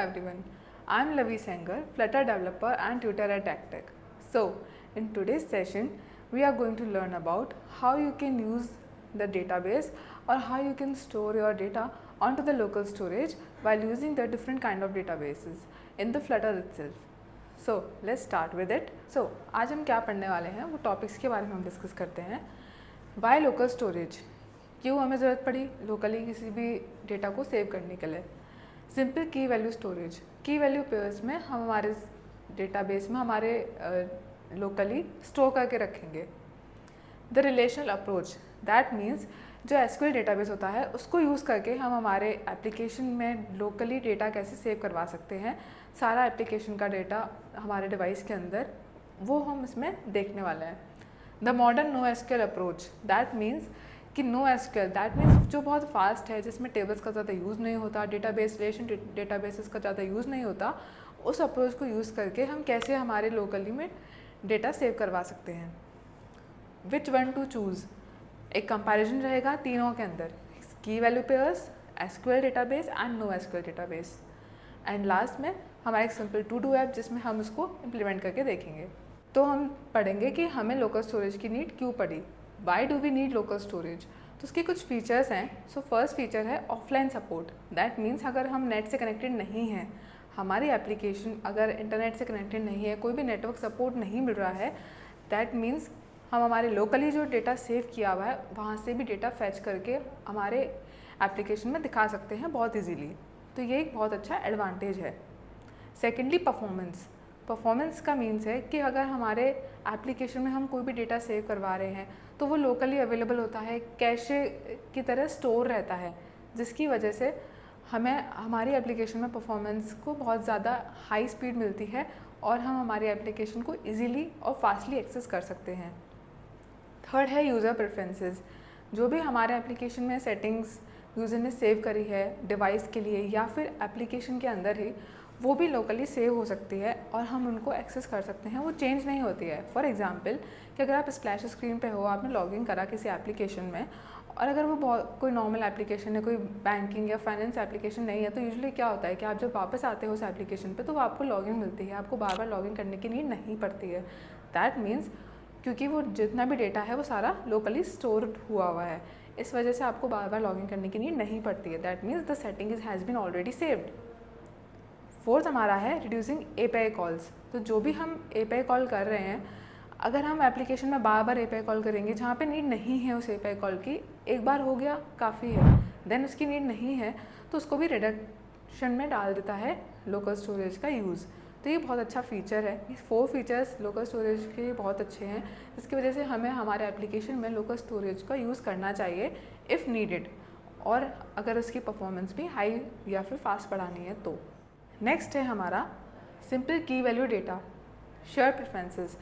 everyone. I'm Lavi Sengar, Flutter developer and tutor at TechTech. So, in today's session, we are going to learn about how you can use the database or how you can store your data onto the local storage while using the different kind of databases in the Flutter itself. So, let's start with it. So, आज हम क्या पढ़ने वाले हैं वो topics के बारे में हम डिस्कस करते हैं. Why local storage? क्यों हमें ज़रूरत पड़ी लोकली किसी भी डेटा को सेव करने के लिए. सिंपल की वैल्यू स्टोरेज. की वैल्यू पेयर्स में हम हमारे डेटाबेस में हमारे लोकली स्टोर करके रखेंगे. The relational approach, that means जो एसक्यूएल डेटाबेस होता है उसको यूज़ करके हम हमारे एप्लीकेशन में लोकली डेटा कैसे सेव करवा सकते हैं. सारा एप्लीकेशन का डेटा हमारे डिवाइस के अंदर वो हम इसमें देखने वाले हैं. The modern no SQL approach, that means कि नो एसक्यूएल दैट मीन्स जो बहुत फास्ट है, जिसमें टेबल्स का ज़्यादा यूज़ नहीं होता, डेटाबेस रिलेशन डेटाबेसेस का ज़्यादा यूज़ नहीं होता, उस अप्रोच को यूज़ करके हम कैसे हमारे लोकली में डेटा सेव करवा सकते हैं. विच वन टू चूज़, एक कंपैरिजन रहेगा तीनों के अंदर, key value pairs, SQL database and no SQL database. And last में हमारा एक सिंपल टू डू ऐप जिसमें हम उसको इम्प्लीमेंट करके देखेंगे. तो हम पढ़ेंगे कि हमें लोकल स्टोरेज की नीड क्यों पड़ी. Why do we need local storage. तो उसके कुछ फीचर्स हैं. सो फर्स्ट फीचर है ऑफलाइन सपोर्ट. दैट मीन्स अगर हम नेट से कनेक्टेड नहीं हैं, हमारी एप्लीकेशन अगर इंटरनेट से कनेक्टेड नहीं है, कोई भी नेटवर्क सपोर्ट नहीं मिल रहा है, दैट मीन्स हम हमारे लोकली जो डेटा सेव किया हुआ है वहाँ से भी डेटा फैच करके हमारे एप्लीकेशन में दिखा सकते हैं बहुत ईजीली. तो ये एक बहुत अच्छा एडवांटेज है. Secondly performance. परफॉर्मेंस का मीन्स है कि अगर हमारे एप्लीकेशन में हम कोई भी डेटा सेव करवा रहे हैं तो वो लोकली अवेलेबल होता है, कैशे की तरह स्टोर रहता है, जिसकी वजह से हमें हमारी एप्लीकेशन में परफॉर्मेंस को बहुत ज़्यादा हाई स्पीड मिलती है और हम हमारी एप्लीकेशन को इजीली और फास्टली एक्सेस कर सकते हैं. थर्ड है यूज़र प्रेफरेंसेस. जो भी हमारे एप्लीकेशन में सेटिंग्स यूज़र ने सेव करी है डिवाइस के लिए या फिर एप्लीकेशन के अंदर ही, वो भी लोकली सेव हो सकती है और हम उनको एक्सेस कर सकते हैं. वो चेंज नहीं होती है. फॉर एग्जांपल कि अगर आप स्प्लैश स्क्रीन पे हो, आपने लॉगिन करा किसी एप्लीकेशन में, और अगर वो बहुत कोई नॉर्मल एप्लीकेशन है, कोई बैंकिंग या फाइनेंस एप्लीकेशन नहीं है, तो यूजुअली क्या होता है कि आप जब वापस आते हो उस एप्लीकेशन पे तो वो आपको लॉगिन मिलती है, आपको बार बार लॉगिन करने की नीड नहीं पड़ती है. दैट मीन्स क्योंकि वो जितना भी डेटा है वो सारा लोकली स्टोर हुआ है, इस वजह से आपको बार बार लॉगिन करने की नीड नहीं पड़ती है. That means the setting has been already saved. Fourth हमारा है रिड्यूसिंग एपीआई कॉल्स. तो जो भी हम एपीआई कॉल कर रहे हैं, अगर हम एप्लीकेशन में बार बार एपीआई कॉल करेंगे जहाँ पे नीड नहीं है उस एपीआई कॉल की, एक बार हो गया काफ़ी है, देन उसकी नीड नहीं है, तो उसको भी रिडक्शन में डाल देता है लोकल स्टोरेज का यूज़. तो ये बहुत अच्छा फीचर है. ये 4 फीचर्स लोकल स्टोरेज के बहुत अच्छे हैं, जिसकी वजह से हमें हमारे एप्लीकेशन में लोकल स्टोरेज का यूज़ करना चाहिए इफ़ नीडेड, और अगर उसकी परफॉर्मेंस भी हाई या फिर फास्ट बढ़ानी है तो. नेक्स्ट है हमारा सिंपल की वैल्यू डेटा, शेयर प्रेफरेंसेस.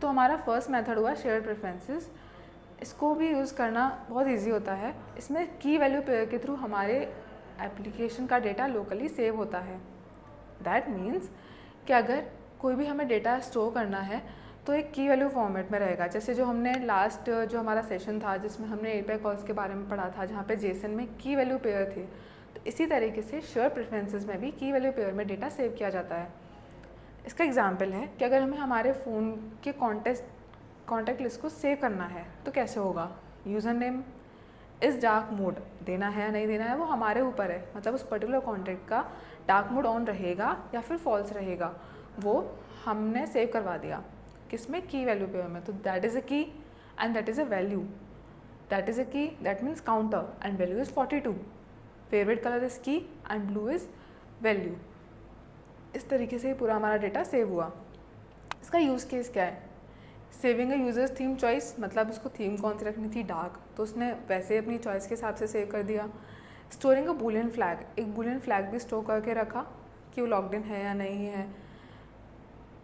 तो हमारा फर्स्ट मेथड हुआ शेयर प्रेफरेंसेस. इसको भी यूज़ करना बहुत इजी होता है. इसमें की वैल्यू पेयर के थ्रू हमारे एप्लीकेशन का डेटा लोकली सेव होता है. दैट मीन्स कि अगर कोई भी हमें डेटा स्टोर करना है तो एक की वैल्यू फॉर्मेट में रहेगा. जैसे जो हमने लास्ट जो हमारा सेशन था जिसमें हमने एपीआई कॉल्स के बारे में पढ़ा था, जहाँ पे जेसन में की वैल्यू पेयर थी, तो इसी तरीके से शेयर प्रेफरेंसेस में भी की वैल्यू पेयर में डेटा सेव किया जाता है. इसका एग्जांपल है कि अगर हमें हमारे फ़ोन के कॉन्टैक्ट लिस्ट को सेव करना है तो कैसे होगा. यूज़र नेम इस डार्क मोड देना है या नहीं देना है वो हमारे ऊपर है. मतलब उस पर्टिकुलर कॉन्टैक्ट का डार्क मोड ऑन रहेगा या फिर फॉल्स रहेगा, वो हमने सेव करवा दिया किसमें, की वैल्यू पेयर में. तो that is a key and that is a value. That is a key, that means counter, and value is 42. Favourite colour is key and blue is value. इस तरीके से पूरा हमारा डेटा सेव हुआ. इसका use case क्या है. Saving अ users theme choice, मतलब उसको थीम कौन सी रखनी थी, डार्क, तो उसने वैसे अपनी चॉइस के हिसाब से सेव कर दिया. स्टोरिंग अ बूलियन फ्लैग, एक बूलियन फ्लैग भी स्टोर करके रखा कि वो लॉग्ड इन है या नहीं है,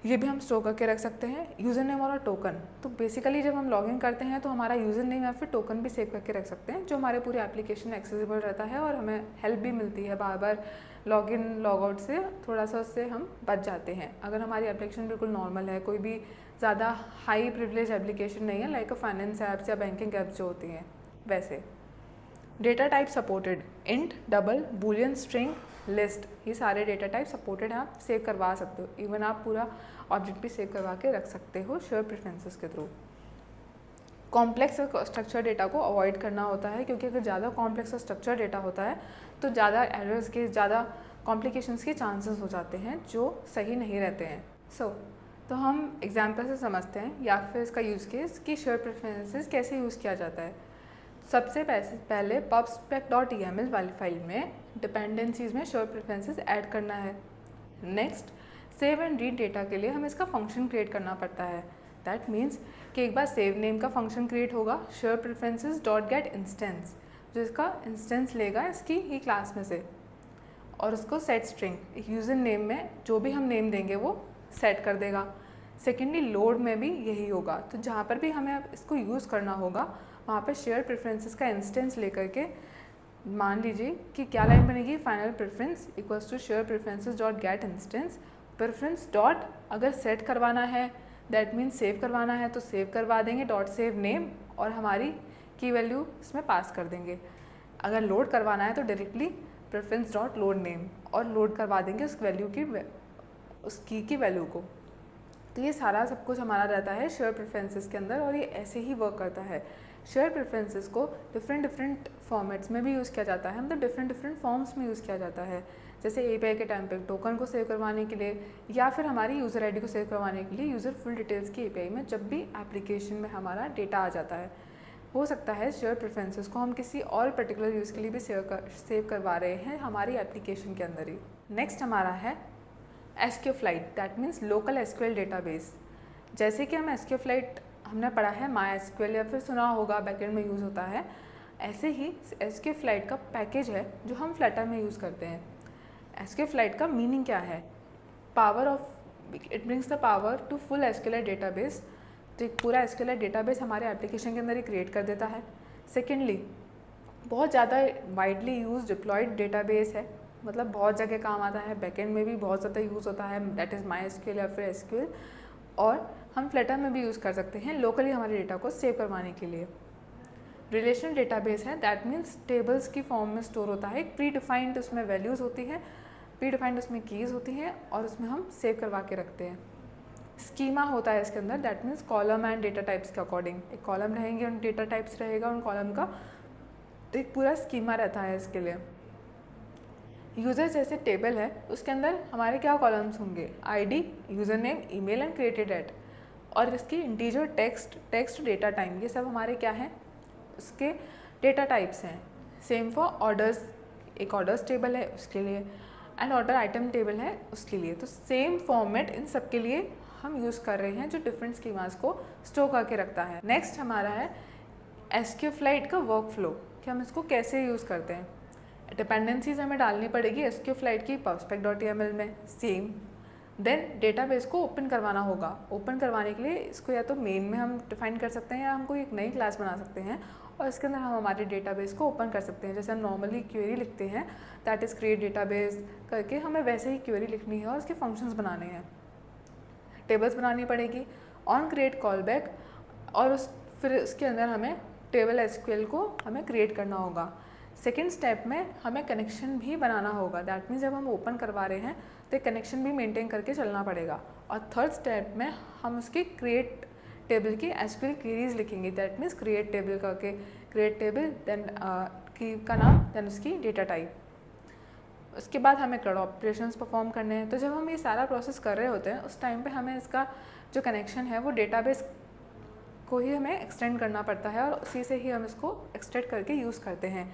ये भी हम स्टोर करके रख सकते हैं. यूज़र नेम और टोकन, तो बेसिकली जब हम लॉगिन करते हैं तो हमारा यूज़र नेम या फिर टोकन भी सेव करके रख सकते हैं, जो हमारे पूरे एप्लीकेशन में एक्सेसिबल रहता है और हमें हेल्प भी मिलती है. बार बार लॉगिन लॉगआउट से थोड़ा सा उससे हम बच जाते हैं. अगर हमारी एप्लीकेशन बिल्कुल नॉर्मल है, कोई भी ज़्यादा हाई प्रिविलेज एप्लीकेशन नहीं है, लाइक अ फाइनेंस ऐप्स या बैंकिंग ऐप्स जो होती हैं वैसे. Data type supported, int, double, Boolean, string, list, ये सारे डेटा टाइप सपोर्टेड हैं, आप सेव करवा सकते हो। इवन आप पूरा ऑब्जेक्ट भी सेव करवा के रख सकते हो शेयर प्रेफरेंसेस के थ्रू। कॉम्प्लेक्स स्ट्रक्चर डेटा को अवॉइड करना होता है, क्योंकि अगर ज़्यादा कॉम्प्लेक्स स्ट्रक्चर डेटा होता है तो ज़्यादा एरर्स के, ज़्यादा कॉम्प्लिकेशंस के चांसेस हो जाते हैं जो सही नहीं रहते हैं। तो हम एग्जाम्पल से समझते हैं या फिर इसका यूज़ केस कि शेयर प्रेफरेंसेस कैसे यूज़ किया जाता है। सबसे पहले pubspec.yaml वाली फाइल में डिपेंडेंसीज में शेयर प्रेफरेंसेस ऐड करना है। Next, save and read data के लिए हमें इसका फंक्शन क्रिएट करना पड़ता है। दैट मीन्स कि एक बार सेव नेम का फंक्शन क्रिएट होगा share preferences dot get instance, जो इसका इंस्टेंस लेगा इसकी ही क्लास में से, और उसको सेट स्ट्रिंग यूज़र नेम में जो भी हम नेम देंगे वो सेट कर देगा। सेकेंडली, लोड में भी यही होगा। तो जहाँ पर भी हमें अब इसको यूज़ करना होगा वहाँ पे शेयर प्रेफरेंसेस का इंस्टेंस लेकर के मान लीजिए कि क्या लाइन बनेगी, final preference equals to share preferences dot get instance preference dot, अगर सेट करवाना है दैट मीन्स सेव करवाना है तो सेव करवा देंगे, डॉट सेव नेम, और हमारी की वैल्यू इसमें पास कर देंगे। अगर लोड करवाना है तो directly preference dot load name, और लोड करवा देंगे उस वैल्यू की, उस की वैल्यू को। तो ये सारा सब कुछ हमारा रहता है शेयर प्रेफरेंसेस के अंदर, और ये ऐसे ही वर्क करता है। शेयर प्रेफरेंसेस को डिफरेंट फॉर्मेट्स में भी यूज़ किया जाता है, मतलब डिफरेंट फॉर्म्स में यूज़ किया जाता है। जैसे एपीआई के टाइम पे टोकन को सेव करवाने के लिए, या फिर हमारी यूज़र आईडी को सेव करवाने के लिए यूज़र फुल डिटेल्स की एपीआई में, जब भी एप्लीकेशन में हमारा डेटा आ जाता है। हो सकता है शेयर प्रेफरेंसेस को हम किसी और पर्टिकुलर यूज़ के लिए भी सेव करवा रहे हैं हमारी एप्लीकेशन के अंदर ही। नेक्स्ट हमारा है SQFlite, that means local SQL database. जैसे कि हम SQFlite हमने पढ़ा है MySQL या फिर सुना होगा बैकएंड में यूज़ होता है, ऐसे ही SQFlite का पैकेज है जो हम फ्लटर में यूज़ करते हैं। SQFlite का मीनिंग क्या है? Power of, it brings the power to full SQLite database. तो एक पूरा SQLite डेटाबेस हमारे एप्लीकेशन के अंदर ही क्रिएट कर देता है। सेकेंडली, बहुत ज़्यादा वाइडली यूज डिप्लॉयड डेटाबेस है, मतलब बहुत जगह काम आता है, बैकएंड में भी बहुत ज़्यादा यूज़ होता है, दैट इज़ MySQL या फिर SQL, और हम फ्लटर में भी यूज़ कर सकते हैं लोकली हमारे डेटा को सेव करवाने के लिए। रिलेशनल डेटाबेस है, दैट मीन्स टेबल्स की फॉर्म में स्टोर होता है, एक प्री डिफाइंड उसमें वैल्यूज़ होती हैं, प्री डिफाइंड उसमें कीज़ होती हैं, और उसमें हम सेव करवा के रखते हैं। स्कीमा होता है इसके अंदर, that means column and data types के अकॉर्डिंग, एक कॉलम रहेंगे उन डेटा टाइप्स रहेगा उन कॉलम का, तो एक पूरा स्कीमा रहता है इसके लिए। यूज़र जैसे टेबल है उसके अंदर हमारे क्या कॉलम्स होंगे, ID, user name, email and created at, और इसकी इंटीजर, टेक्स्ट, डेटा टाइम, ये सब हमारे क्या हैं, उसके डेटा टाइप्स हैं। सेम फॉर ऑर्डर्स, एक ऑर्डर्स टेबल है उसके लिए, एंड ऑर्डर आइटम टेबल है उसके लिए। तो सेम फॉर्मेट इन सब के लिए हम यूज़ कर रहे हैं जो डिफरेंट स्कीमास को स्टोर करके रखता है। नेक्स्ट हमारा है SQFlite का वर्क फ्लो, कि हम इसको कैसे यूज़ करते हैं। डिपेंडेंसीज हमें डालनी पड़ेगी SQFlite की pubspec.yaml में, सेम। देन डेटाबेस को ओपन करवाना होगा। ओपन करवाने के लिए इसको या तो मेन में हम डिफाइन कर सकते हैं, या हम कोई एक नई क्लास बना सकते हैं और इसके अंदर हम हमारे डेटाबेस को ओपन कर सकते हैं। जैसे हम नॉर्मली क्वेरी लिखते हैं, दैट इज़ क्रिएट डेटाबेस करके, हमें वैसे ही क्वेरी लिखनी है और उसके फंक्शंस बनाने हैं। टेबल्स बनानी पड़ेगी, ऑन क्रिएट कॉल बैक, और फिर उसके अंदर हमें टेबल SQL को हमें क्रिएट करना होगा। सेकेंड स्टेप में हमें कनेक्शन भी बनाना होगा, दैट मीन्स जब हम ओपन करवा रहे हैं तो कनेक्शन भी मेंटेन करके चलना पड़ेगा। और थर्ड स्टेप में हम उसकी क्रिएट टेबल की SQL क्वेरीज लिखेंगे, दैट मीन्स क्रिएट टेबल करके, क्रिएट टेबल देन की का नाम, देन उसकी डेटा टाइप। उसके बाद हमें CRUD ऑपरेशंस परफॉर्म करने हैं। तो जब हम ये सारा प्रोसेस कर रहे होते हैं उस टाइम पे हमें इसका जो कनेक्शन है वो डेटाबेस को ही हमें एक्सटेंड करना पड़ता है, और उसी से ही हम इसको एक्सटेंड करके यूज़ करते हैं।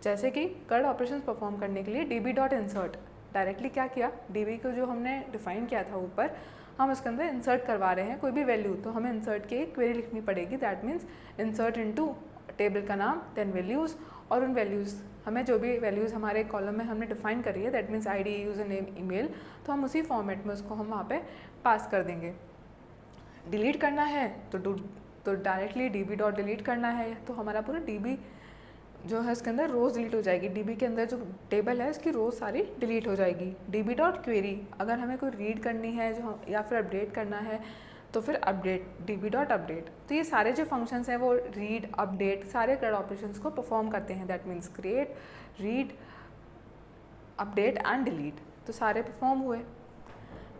जैसे कि CRUD ऑपरेशंस परफॉर्म करने के लिए db.insert, डायरेक्टली क्या किया, db को जो हमने डिफाइन किया था ऊपर, हम उसके अंदर इंसर्ट करवा रहे हैं कोई भी वैल्यू, तो हमें इंसर्ट की एक क्वेरी लिखनी पड़ेगी, that means insert into table का नाम, देन वैल्यूज़, और उन वैल्यूज़ हमें जो भी वैल्यूज़ हमारे कॉलम में हमने डिफाइन करी है, that means ID, user name, email, तो हम उसी फॉर्मेट में उसको हम वहाँ पे पास कर देंगे। डिलीट करना है तो डायरेक्टली db.delete करना है, तो हमारा पूरा db जो है इसके अंदर रोज़ डिलीट हो जाएगी। db के अंदर जो टेबल है उसकी रोज़ सारी डिलीट हो जाएगी। db.query, अगर हमें कोई रीड करनी है जो या फिर अपडेट करना है तो फिर अपडेट db.update। तो ये सारे जो फंक्शंस हैं वो रीड, अपडेट, सारे CRUD ऑपरेशंस को परफॉर्म करते हैं। That means create, read, update and delete, तो सारे परफॉर्म हुए।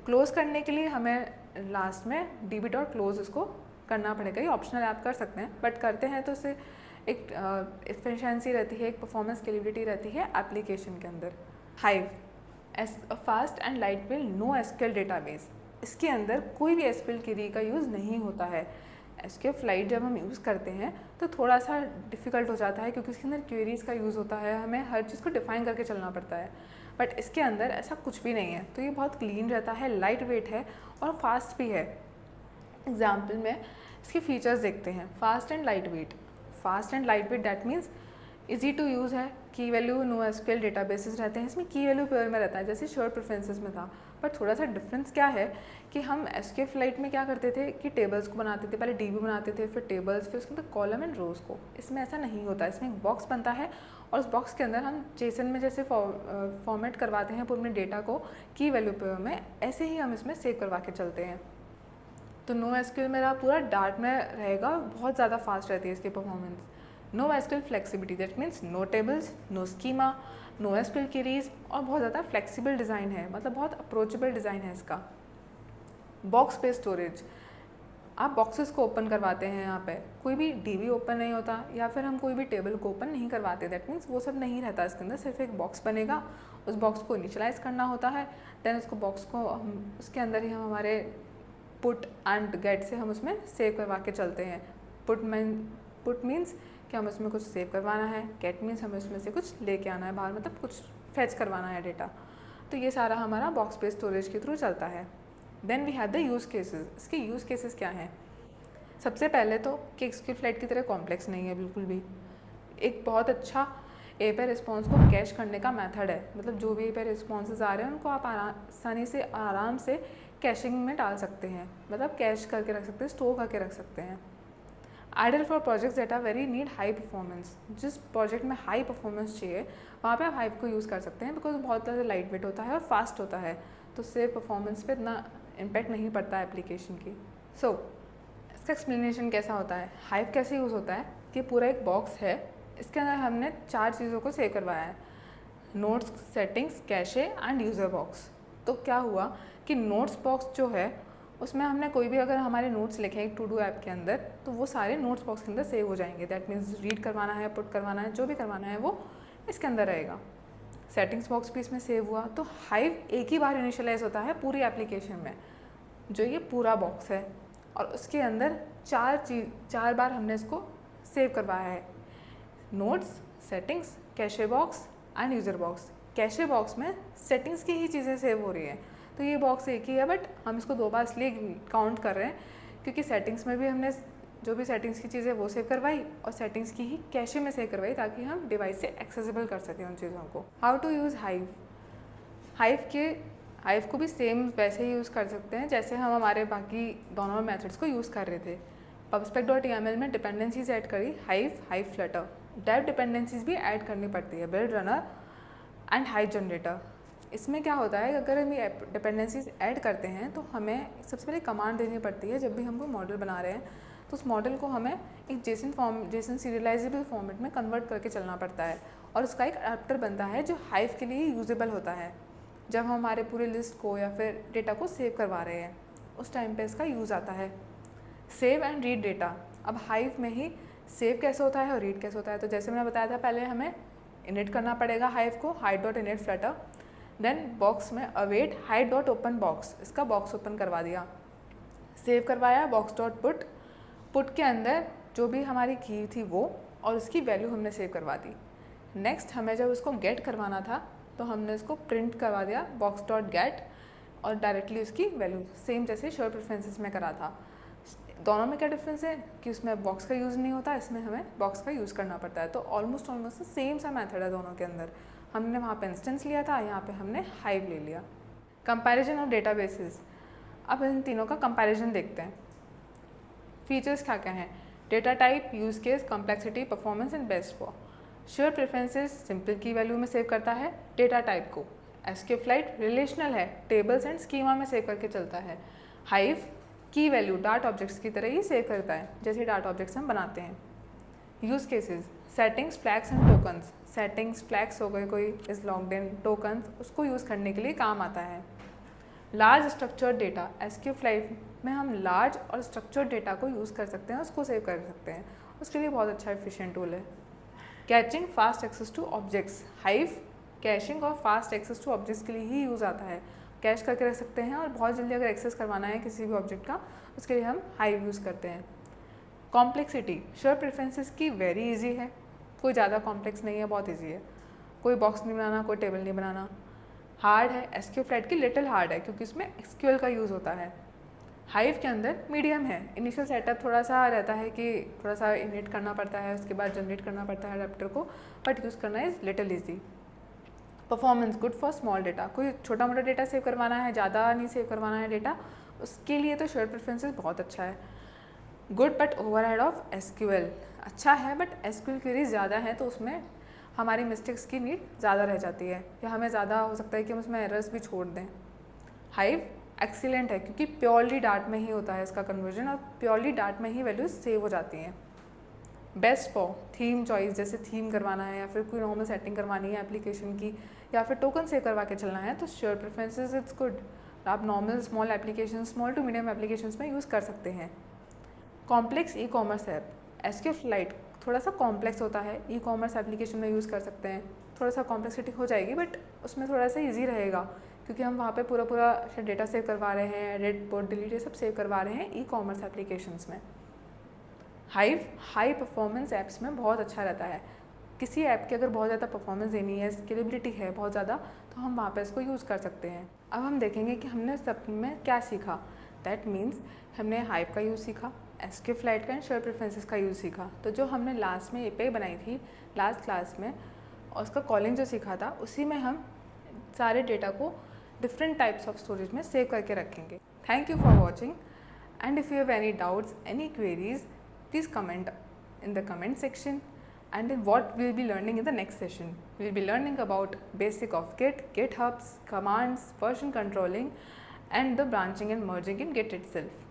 क्लोज करने के लिए हमें लास्ट में db.close इसको करना पड़ेगा। ये ऑप्शनल ऐप कर सकते हैं, बट करते हैं तो उससे एक एफिशिएंसी रहती है, एक परफॉर्मेंस स्केलेबिलिटी रहती है एप्लीकेशन के अंदर। Hive as a fast and lightweight no SQL database. इसके अंदर कोई भी एसक्यूएल क्वेरी का यूज़ नहीं होता है। एसक्यूएल फ्लाइट जब हम यूज़ करते हैं तो थोड़ा सा डिफ़िकल्ट हो जाता है, क्योंकि इसके अंदर क्वेरीज़ का यूज़ होता है, हमें हर चीज़ को डिफ़ाइन करके चलना पड़ता है। बट इसके अंदर ऐसा कुछ भी नहीं है, तो ये बहुत क्लीन रहता है, लाइट वेट है और फास्ट भी है। एग्जाम्पल में इसके फीचर्स देखते हैं। Fast and lightweight. Fast and lightweight that means easy to use है। Key value no SQL databases रहते हैं, इसमें की वैल्यू पेयर में रहता है, जैसे शॉर्ट प्रेफरेंसेस में था। बट थोड़ा सा डिफरेंस क्या है कि हम एसक्यूएल फ्लाइट में क्या करते थे कि टेबल्स को बनाते थे, पहले डीबी बनाते थे, फिर टेबल्स, फिर उसके अंदर कॉलम एंड रोज को। इसमें ऐसा नहीं होता, इसमें एक बॉक्स बनता है और उस बॉक्स के अंदर हम जेसन में जैसे फॉर्मेट करवाते हैं पूरे डेटा को की वैल्यू पेयर में, ऐसे ही हम इसमें सेव करवा के चलते हैं। तो नो एसक्यूएल मेरा पूरा डार्क में रहेगा, बहुत ज़्यादा फास्ट रहती है इसकी performance. No SQL flexibility that means no tables, no schema, no SQL queries, और बहुत ज़्यादा फ्लेक्सिबल डिज़ाइन है, मतलब बहुत अप्रोचेबल डिज़ाइन है इसका। बॉक्स बेस्ड स्टोरेज, आप बॉक्सेस को ओपन करवाते हैं, यहाँ पे कोई भी डीबी ओपन नहीं होता, या फिर हम कोई भी टेबल को ओपन नहीं करवाते। दैट मीन्स वो सब नहीं रहता इसके अंदर, सिर्फ एक बॉक्स बनेगा, उस बॉक्स को इनिशियलाइज करना होता है, देन उसको बॉक्स को हम उसके अंदर ही हम हमारे पुट एंड गेट से हम उसमें सेव करवा के चलते हैं। पुट मीन्स कि हम उसमें कुछ सेव करवाना है, गेट मीन्स हमें उसमें से कुछ लेके आना है बाहर, मतलब कुछ फेच करवाना है डेटा। तो ये सारा हमारा बॉक्स बेस्ड स्टोरेज के थ्रू चलता है। Then we have the use cases. इसके यूज़ केसेस क्या हैं? सबसे पहले तो कि एसक्यूएल फ्लाइट की तरह कॉम्प्लेक्स नहीं है बिल्कुल भी, एक बहुत अच्छा एपीआई रिस्पॉन्स को कैश करने का मेथड है। मतलब जो भी एपीआई रिस्पॉन्सेज आ रहे हैं उनको आप आसानी से आराम से कैशिंग में डाल सकते हैं, मतलब कैश करके रख सकते हैं, स्टोर करके रख सकते हैं। Ideal for projects that are very need high performance. जिस प्रोजेक्ट में हाई परफॉर्मेंस चाहिए वहाँ पे आप हाइव को यूज़ कर सकते हैं, बिकॉज बहुत ज़्यादा लाइट वेट होता है और फास्ट होता है, तो उससे परफॉर्मेंस पे इतना इम्पैक्ट नहीं पड़ता है एप्लीकेशन की। सो इसका एक्सप्लेनेशन कैसा होता है, हाइव कैसे यूज़ होता है कि पूरा एक बॉक्स है, इसके अंदर हमने 4 चीज़ों को सेव करवाया है, notes, settings, cache end user box. तो क्या हुआ कि नोट्स बॉक्स जो है उसमें हमने कोई भी अगर हमारे नोट्स लिखे हैं टू डू ऐप के अंदर, तो वो सारे नोट्स बॉक्स के अंदर सेव हो जाएंगे। दैट मीन्स रीड करवाना है, पुट करवाना है, जो भी करवाना है वो इसके अंदर रहेगा। सेटिंग्स बॉक्स भी इसमें सेव हुआ। तो हाइव एक ही बार इनिशियलाइज होता है पूरी एप्लीकेशन में, जो ये पूरा बॉक्स है, और उसके अंदर 4 बार हमने इसको सेव करवाया है, notes, settings, cache box end user box. Cache box में सेटिंग्स की ही चीज़ें सेव हो रही हैं, तो ये बॉक्स एक ही है, बट हम इसको 2 बार इसलिए काउंट कर रहे हैं क्योंकि सेटिंग्स में भी हमने जो भी सेटिंग्स की चीज़ें वो सेव करवाई और सेटिंग्स की ही कैशे में सेव करवाई, ताकि हम डिवाइस से एक्सेसिबल कर सकें उन चीज़ों को। How to use Hive. Hive को भी सेम वैसे ही यूज़ कर सकते हैं जैसे हम हमारे बाकी दोनों मेथड्स को यूज़ कर रहे थे। pubspec.yaml में डिपेंडेंसीज ऐड करी, हाइव फ्लटर। डेव डिपेंडेंसीज भी ऐड करनी पड़ती है, build runner and hive generator. इसमें क्या होता है, अगर हम ये डिपेंडेंसीज ऐड करते हैं तो हमें सबसे पहले कमांड देनी पड़ती है। जब भी हम कोई मॉडल बना रहे हैं तो उस मॉडल को हमें एक जेसन सीरियलाइजेबल फॉर्मेट में कन्वर्ट करके चलना पड़ता है, और उसका एक अडेप्टर बनता है जो हाइव के लिए यूजेबल होता है। जब हम हमारे पूरे लिस्ट को या फिर डेटा को सेव करवा रहे हैं उस टाइम पे इसका यूज़ आता है। Save and read data. अब हाइव में ही सेव कैसे होता है और रीड कैसे होता है, तो जैसे मैंने बताया था पहले हमें इनिट करना पड़ेगा हाइव को, hide.init flutter। देन बॉक्स में अवेट hide.open बॉक्स, इसका बॉक्स ओपन करवा दिया, सेव करवाया box.put। पुट के अंदर जो भी हमारी की थी वो और उसकी वैल्यू हमने सेव करवा दी। नेक्स्ट हमें जब उसको गेट करवाना था तो हमने इसको प्रिंट करवा दिया box.get, और डायरेक्टली उसकी वैल्यू सेम जैसे शॉर्ट प्रेफरेंसेस में करा था। दोनों में क्या डिफरेंस है कि उसमें बॉक्स का यूज़ नहीं होता, इसमें हमें बॉक्स का यूज़ करना पड़ता है। तो ऑलमोस्ट सेम सा मेथड है दोनों के अंदर। हमने वहाँ पे इंस्टेंस लिया था, यहाँ पे हमने हाइव ले लिया। Comparison of databases. अब इन तीनों का कंपैरिजन देखते हैं। फीचर्स क्या क्या हैं? Data type, use case, complexity, performance and best for. Share preferences simple की वैल्यू में सेव करता है डेटा टाइप को। एसक्यूएल फ्लाइट रिलेशनल है, टेबल्स एंड स्कीमा में सेव करके चलता है। हाइव की वैल्यू डार्ट ऑब्जेक्ट्स की तरह ही सेव करता है, जैसे डार्ट ऑब्जेक्ट्स हम बनाते हैं। Use cases, settings, flags and tokens. Settings, flags हो गए कोई इज लॉग्ड इन, टोकन्स उसको यूज़ करने के लिए काम आता है। लार्ज स्ट्रक्चर्ड डेटा, SQLite में हम लार्ज और स्ट्रक्चर्ड डेटा को यूज़ कर सकते हैं, उसको सेव कर सकते हैं, उसके लिए बहुत अच्छा एफिशिएंट टूल है। Caching fast access to objects, Hive caching और फास्ट एक्सेस टू ऑब्जेक्ट्स के लिए ही यूज़ आता है। कैश करके रख सकते हैं और बहुत जल्दी अगर एक्सेस करवाना है किसी भी ऑब्जेक्ट का, उसके लिए हम हाइव यूज़ करते हैं। कॉम्प्लेक्सिटी, शेयर प्रेफरेंसेस की वेरी इजी है, कोई ज़्यादा कॉम्प्लेक्स नहीं है, बहुत इजी है। कोई बॉक्स नहीं बनाना, कोई टेबल नहीं बनाना। हार्ड है, SQLite की लिटिल हार्ड है क्योंकि इसमें SQL का यूज़ होता है। हाइव के अंदर मीडियम है, इनिशियल सेटअप थोड़ा सा रहता है कि थोड़ा सा इनिट करना पड़ता है, उसके बाद जनरेट करना पड़ता है अडेप्टर को, बट यूज़ करना is little easy. Performance good for small data, कोई छोटा मोटा डेटा सेव करवाना है, ज़्यादा नहीं सेव करवाना है डेटा, उसके लिए तो शेयर प्रेफरेंसेस बहुत अच्छा है। Good but overhead of SQL, अच्छा है बट SQL क्वेरीज ज़्यादा है तो उसमें हमारी मिस्टेक्स की नीड ज़्यादा रह जाती है, या हमें ज़्यादा हो सकता है कि हम उसमें एरर्स भी छोड़ दें। हाइव एक्सीलेंट है क्योंकि प्योरली डार्ट में ही होता है इसका कन्वर्जन, और प्योरली डार्ट में ही वैल्यूज सेव हो जाती हैं। बेस्ट फॉर थीम चॉइस, जैसे थीम करवाना है या फिर कोई नॉर्मल सेटिंग करवानी है एप्लीकेशन की, या फिर टोकन सेव करवा के चलना है, तो शेयर प्रेफरेंसेस इट्स गुड। आप normal small application, small to medium applications में यूज़ कर सकते हैं। Complex e commerce app, SQLite थोड़ा सा कॉम्प्लेक्स होता है, ई कॉमर्स एप्लीकेशन में यूज़ कर सकते हैं, थोड़ा सा कॉम्प्लेक्सिटी हो जाएगी बट उसमें थोड़ा सा ईजी रहेगा क्योंकि हम वहाँ पे पूरा डेटा सेव करवा रहे हैं, एडिट पोर्ट डिलीट ये सब सेव करवा रहे हैं ई कॉमर्स एप्लीकेशंस में। हाइव हाई परफॉर्मेंस ऐप्स में बहुत अच्छा रहता है, किसी ऐप की अगर बहुत ज़्यादा परफॉर्मेंस देनी है, स्केलेबिलिटी है बहुत ज़्यादा, तो हम वहाँ पे इसको यूज़ कर सकते हैं। अब हम देखेंगे कि हमने सब में क्या सीखा। दैट मीन्स हमने हाइव का यूज़ सीखा, SQLite का एंड शेयर प्रेफरेंसेस का यूज़ सीखा। तो जो हमने लास्ट में API बनाई थी लास्ट क्लास में, और उसका कॉलिंग जो सीखा था, उसी में हम सारे डेटा को डिफरेंट टाइप्स ऑफ स्टोरेज में सेव करके रखेंगे। Thank you for watching, and if you have any doubts, any queries, please comment in the comment section, and in what we'll be learning in the next session. We'll be learning about basic of Git, GitHubs, commands, version controlling, and the branching and merging in Git itself.